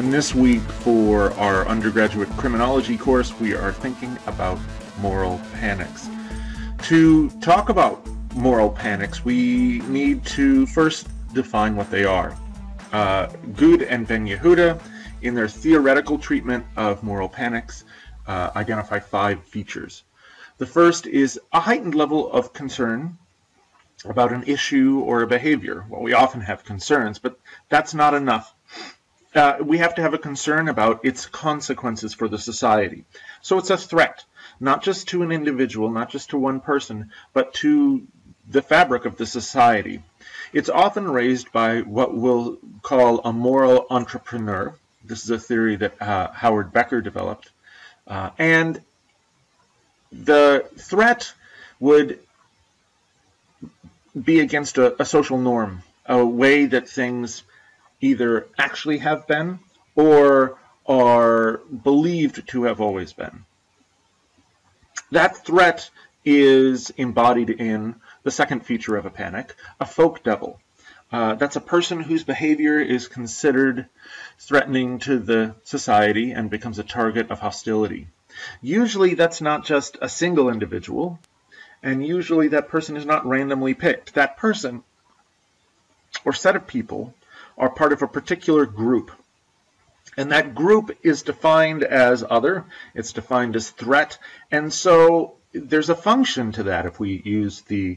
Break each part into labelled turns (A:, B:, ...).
A: And this week for our undergraduate criminology course, we are thinking about moral panics. To talk about moral panics, we need to first define what they are. Good and Ben Yehuda, in their theoretical treatment of moral panics, identify 5 features. The first is a heightened level of concern about an issue or a behavior. Well, we often have concerns, but that's not enough. We have to have a concern about its consequences for the society. So it's a threat, not just to an individual, not just to one person, but to the fabric of the society. It's often raised by what we'll call a moral entrepreneur. This is a theory that Howard Becker developed. And the threat would be against a social norm, a way that things either actually have been or are believed to have always been. That threat is embodied in the second feature of a panic, a folk devil. That's a person whose behavior is considered threatening to the society and becomes a target of hostility. Usually that's not just a single individual, and usually that person is not randomly picked. That person or set of people are part of a particular group. And that group is defined as other, it's defined as threat, and so there's a function to that if we use the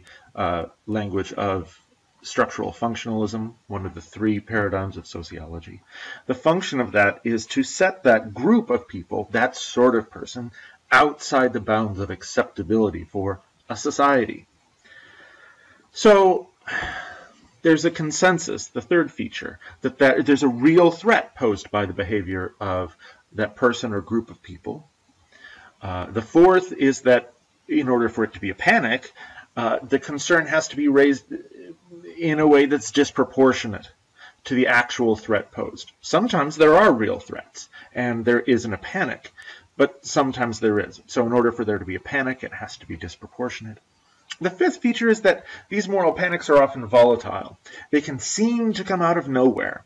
A: language of structural functionalism, one of the 3 paradigms of sociology. The function of that is to set that group of people, that sort of person, outside the bounds of acceptability for a society. So there's a consensus, the third feature, that there's a real threat posed by the behavior of that person or group of people. The fourth is that in order for it to be a panic, the concern has to be raised in a way that's disproportionate to the actual threat posed. Sometimes there are real threats, and there isn't a panic, but sometimes there is. So in order for there to be a panic, it has to be disproportionate. The fifth feature is that these moral panics are often volatile. They can seem to come out of nowhere.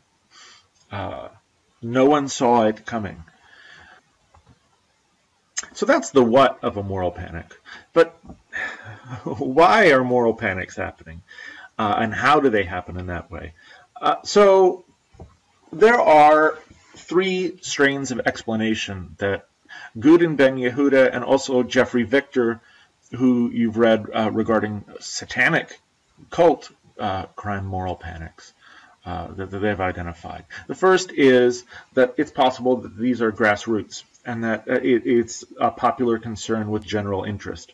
A: No one saw it coming. So that's the what of a moral panic. But why are moral panics happening? And how do they happen in that way? So there are 3 strains of explanation that Good and Ben Yehuda and also Jeffrey Victor, who you've read regarding satanic cult crime moral panics that they've identified. The first is that it's possible that these are grassroots and that it's a popular concern with general interest.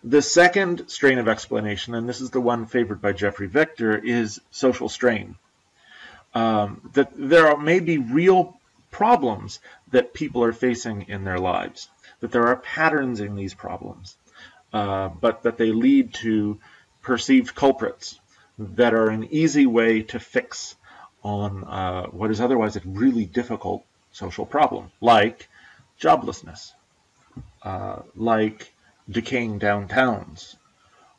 A: The second strain of explanation, and this is the one favored by Jeffrey Victor, is social strain. That there may be real problems that people are facing in their lives, that there are patterns in these problems. But that they lead to perceived culprits that are an easy way to fix on what is otherwise a really difficult social problem, like joblessness, like decaying downtowns,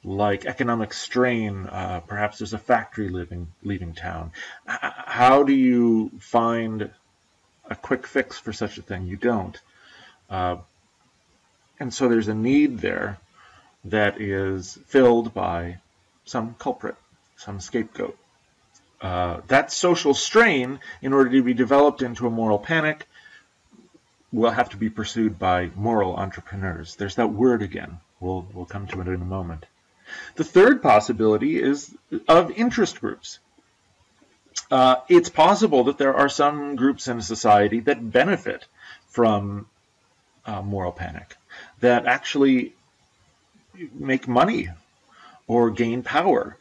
A: like economic strain. Perhaps there's a factory leaving town. How do you find a quick fix for such a thing? You don't. And so there's a need there that is filled by some culprit, some scapegoat. That social strain, in order to be developed into a moral panic, will have to be pursued by moral entrepreneurs. There's that word again. We'll come to it in a moment. The third possibility is of interest groups. It's possible that there are some groups in a society that benefit from moral panic, that actually make money or gain power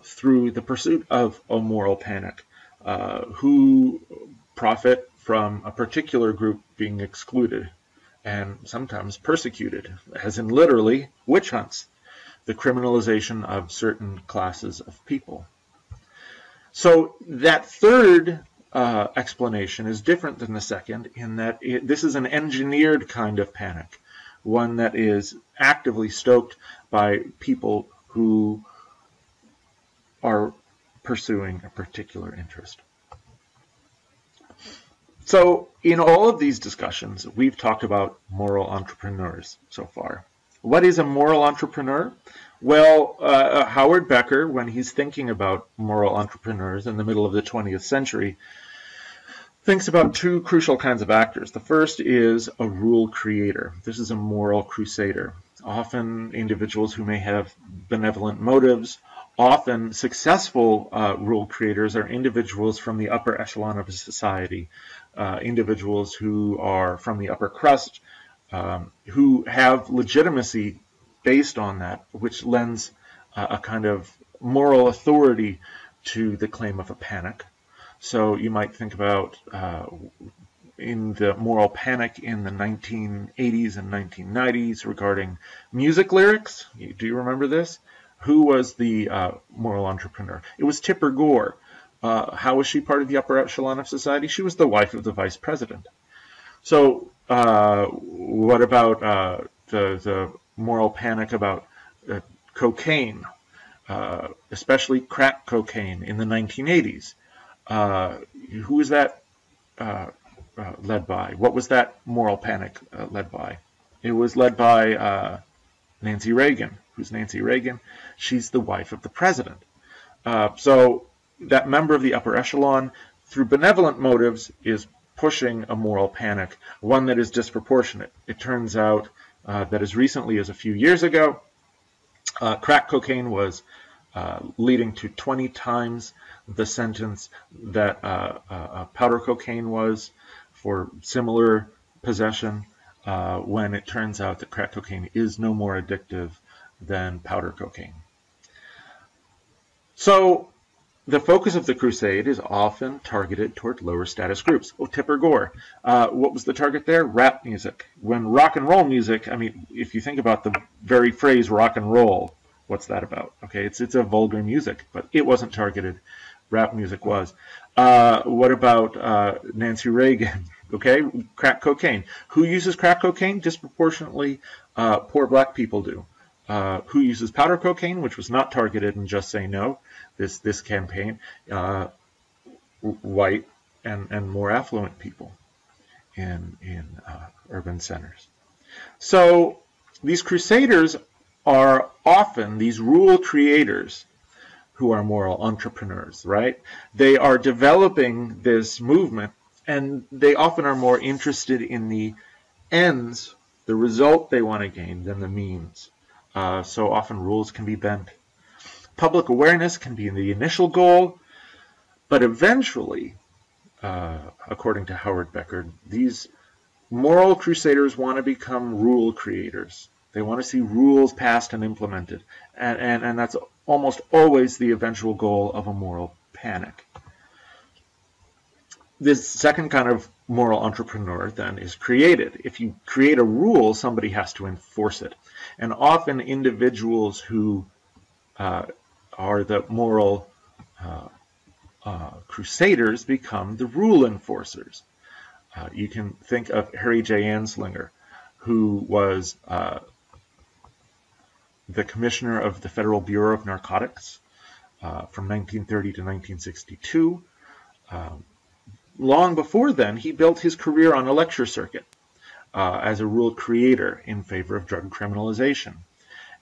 A: through the pursuit of a moral panic, who profit from a particular group being excluded and sometimes persecuted, as in literally witch hunts, the criminalization of certain classes of people. So that third explanation is different than the second in that this is an engineered kind of panic, one that is actively stoked by people who are pursuing a particular interest. So in all of these discussions, we've talked about moral entrepreneurs so far. What is a moral entrepreneur? Well, Howard Becker, when he's thinking about moral entrepreneurs in the middle of the 20th century, thinks about two crucial kinds of actors. The first is a rule creator. This is a moral crusader. Often individuals who may have benevolent motives. Often successful rule creators are individuals from the upper echelon of society, individuals who are from the upper crust, who have legitimacy based on that, which lends a kind of moral authority to the claim of a panic. So you might think about in the moral panic in the 1980s and 1990s regarding music lyrics. Do you remember this? Who was the moral entrepreneur? It was Tipper Gore. How was she part of the upper echelon of society? She was the wife of the vice president. So what about the moral panic about cocaine, especially crack cocaine in the 1980s? Who was that led by? What was that moral panic led by? It was led by Nancy Reagan. Who's Nancy Reagan? She's the wife of the president. So that member of the upper echelon, through benevolent motives, is pushing a moral panic, one that is disproportionate. It turns out that as recently as a few years ago, crack cocaine was leading to 20 times the sentence that powder cocaine was for similar possession, when it turns out that crack cocaine is no more addictive than powder cocaine. So the focus of the crusade is often targeted toward lower status groups. Oh, Tipper Gore. What was the target there? Rap music. When rock and roll music, I mean, if you think about the very phrase rock and roll, what's that about? Okay, it's a vulgar music, but it wasn't targeted. Rap music was. What about Nancy Reagan? Okay, crack cocaine. Who uses crack cocaine? Disproportionately, poor black people do. Who uses powder cocaine, which was not targeted in Just Say No, this campaign? White and more affluent people in urban centers. So these crusaders are often these rule creators who are moral entrepreneurs, right? They are developing this movement, and they often are more interested in the ends, the result they want to gain, than the means. So often rules can be bent. Public awareness can be the initial goal, but eventually, according to Howard Becker, these moral crusaders want to become rule creators. They want to see rules passed and implemented, and that's almost always the eventual goal of a moral panic. This second kind of moral entrepreneur then is created. If you create a rule, somebody has to enforce it. And often individuals who are the moral crusaders become the rule enforcers. You can think of Harry J. Anslinger, who was the commissioner of the Federal Bureau of Narcotics from 1930 to 1962. Long before then, he built his career on a lecture circuit as a rule creator in favor of drug criminalization.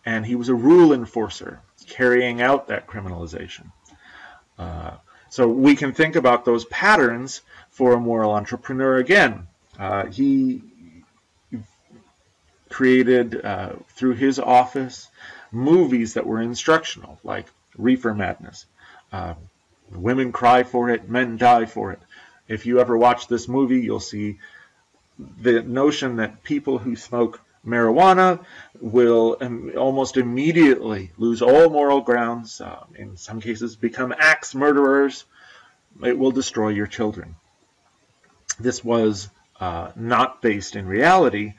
A: And he was a rule enforcer carrying out that criminalization. So we can think about those patterns for a moral entrepreneur again. He created, through his office, movies that were instructional, like Reefer Madness. Women cry for it, men die for it. If you ever watch this movie, you'll see the notion that people who smoke marijuana will almost immediately lose all moral grounds, in some cases become axe murderers. It will destroy your children. This was not based in reality,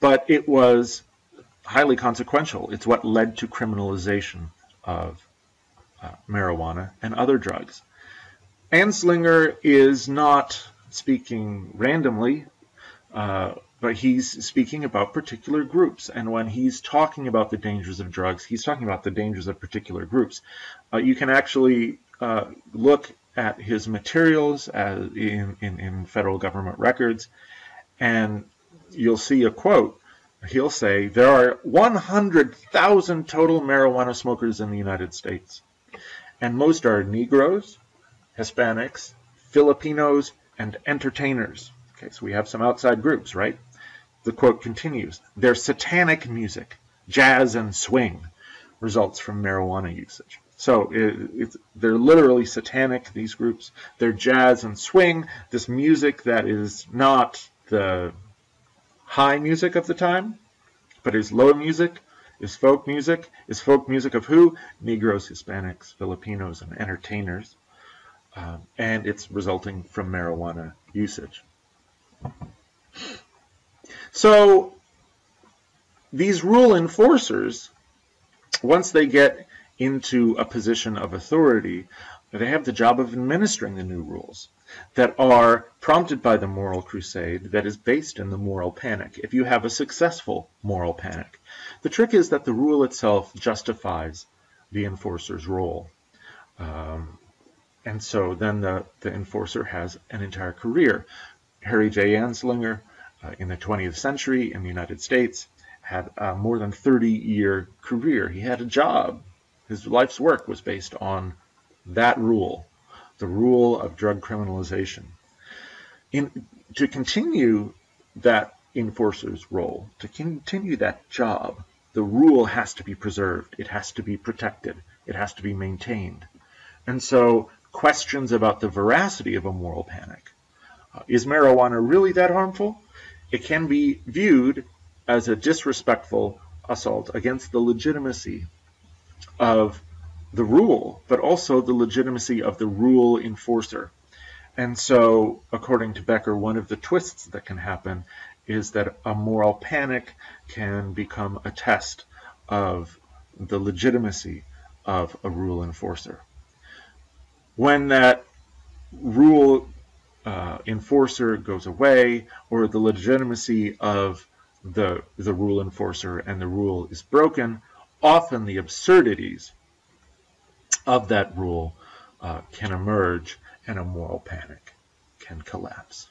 A: but it was highly consequential. It's what led to criminalization of marijuana and other drugs. Anslinger is not speaking randomly, but he's speaking about particular groups. And when he's talking about the dangers of drugs, he's talking about the dangers of particular groups. You can actually look at his materials in federal government records, and you'll see a quote. He'll say, there are 100,000 total marijuana smokers in the United States, and most are Negroes, Hispanics, Filipinos, and entertainers. Okay, so we have some outside groups, right? The quote continues, their satanic music, jazz and swing, results from marijuana usage. So they're literally satanic, these groups. They're jazz and swing, this music that is not the high music of the time, but is low music, is folk music. Is folk music of who? Negroes, Hispanics, Filipinos, and entertainers. And it's resulting from marijuana usage. So these rule enforcers, once they get into a position of authority, they have the job of administering the new rules that are prompted by the moral crusade that is based in the moral panic. If you have a successful moral panic, the trick is that the rule itself justifies the enforcer's role. And so then the enforcer has an entire career. Harry J. Anslinger, in the 20th century in the United States, had a more than 30-year career. He had a job. His life's work was based on that rule, the rule of drug criminalization. To continue that enforcer's role, to continue that job, the rule has to be preserved. It has to be protected. It has to be maintained. And so questions about the veracity of a moral panic. Is marijuana really that harmful? It can be viewed as a disrespectful assault against the legitimacy of the rule, but also the legitimacy of the rule enforcer. And so, according to Becker, one of the twists that can happen is that a moral panic can become a test of the legitimacy of a rule enforcer. When that rule enforcer goes away, or the legitimacy of the rule enforcer and the rule is broken, often the absurdities of that rule can emerge and a moral panic can collapse.